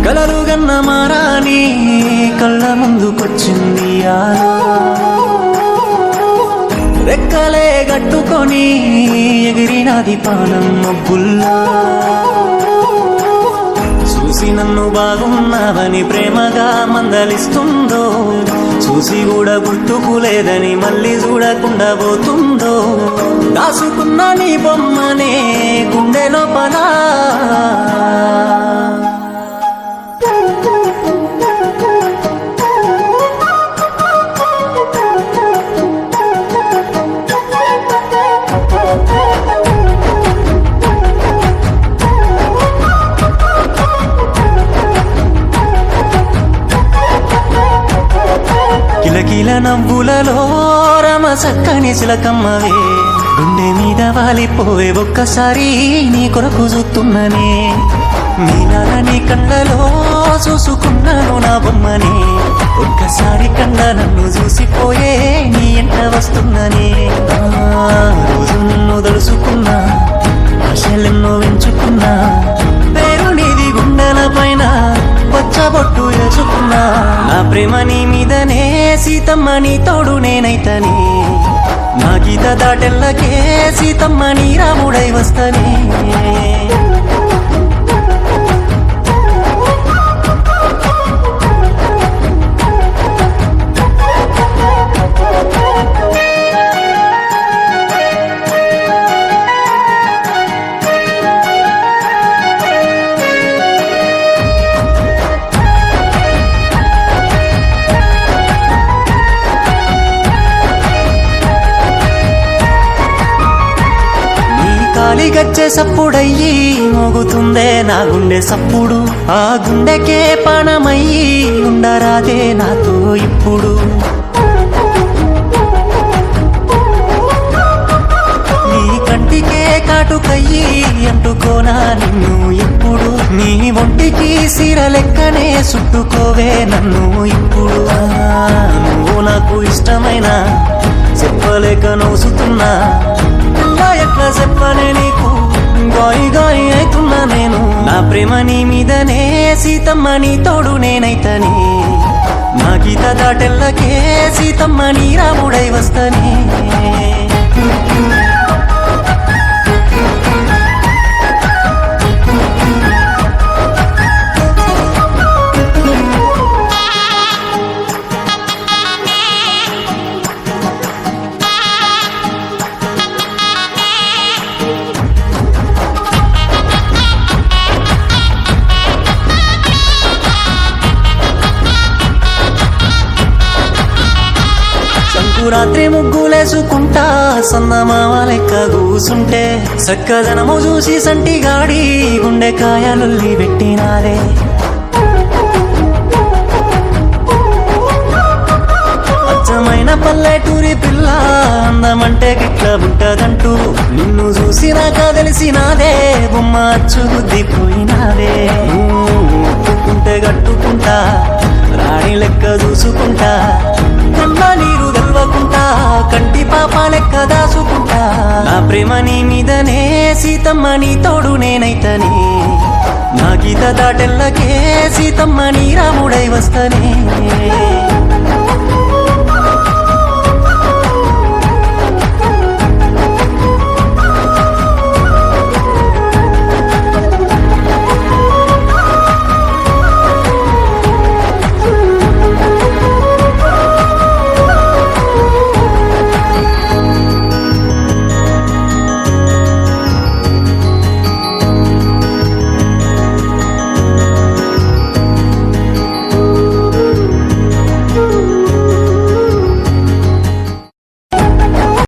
కలలు గన్న మారాని కళ్ళ ముందుకొచ్చింది ఆలో రెక్కలే గట్టుకొని ఎగిరినది పానం మబ్బుల్లా చూసి నన్ను బాగున్నావని ప్రేమగా మందలిస్తుందో చూసి కూడా గుర్తుకులేదని మళ్ళీ చూడకుండా పోతుందో దాసుకున్న నీ బొమ్మనే గుండె లోపల కిలకిల నవ్వులలో రమ చక్కని చిలకమ్మవే గుండె మీద వాలిపోవే ఒక్కసారి నీ కొరకు చూస్తున్ననే నీలాలని కళ్ళలో చూసుకున్నాను నా బొమ్మని ఒక్కసారి కళ్ళ నన్ను చూసిపోయే నీ ఎంట వస్తున్ననే రోజు నన్ను తలుసుకున్నా ఆశలెన్నో పెంచుకున్నా పేరు నీది గుండెల పైన పచ్చబొట్టు వేసుకున్నా నా ప్రేమ నీ మీదనే సీతమ్మ నీ తోడు నేనైతనే నా గీత దాటెల్లకే సీతమ్మ నీ రాముడై వస్తనే గజ్జె సప్పుడయ్యి మోగుతుందే నా గుండె సప్పుడు ఆ గుండెకే పానమయ్యి ఉండరాదే నాతో ఇప్పుడు నీ కంటికే కాటుకయ్యి అంటుకోనా నిన్ను ఇప్పుడు నీ ఒంటికి సీర లెక్కనే చుట్టుకోవే నన్ను ఇప్పుడు నువ్వు నాకు ఇష్టమైన చెప్పలేక నవ్వుతున్నా ఎట్లా చెప్పనే నీకు గాయి గాయి అవుతున్నా నేను నా ప్రేమ నీ మీదనే సీతమ్మ నీ తోడు నేనైతనే నా గీత దాటెల్లకే సీతమ్మ నీ రాముడై వస్తనే రాత్రి ముగ్గులేసుకుంటా సన్నమామ లెక్క కూసుంటే సక్కదనము చూసి సంటిగాడి గుండెకాయలుల్లి పెట్టినారే అచ్చమైన పల్లెటూరి పిల్ల అందమంటే గిట్ల ఉంటదంటూ నిన్ను చూసినాక తెలిసినాదే బొమ్మ అచ్చు గుద్దిపోయినాదే ఒప్పుకుంటే గట్టుకుంటా రాణి లెక్క చూసుకుంటా కళ్ళ నీరు తెల్వకుంటా కంటి పాప లెక్క దాసుకుంటా నా ప్రేమ నీ మీదనే సీతమ్మ నీ తోడు నేనైతనే నా గీత దాటెల్లకే సీతమ్మ నీ రాముడై వస్తనే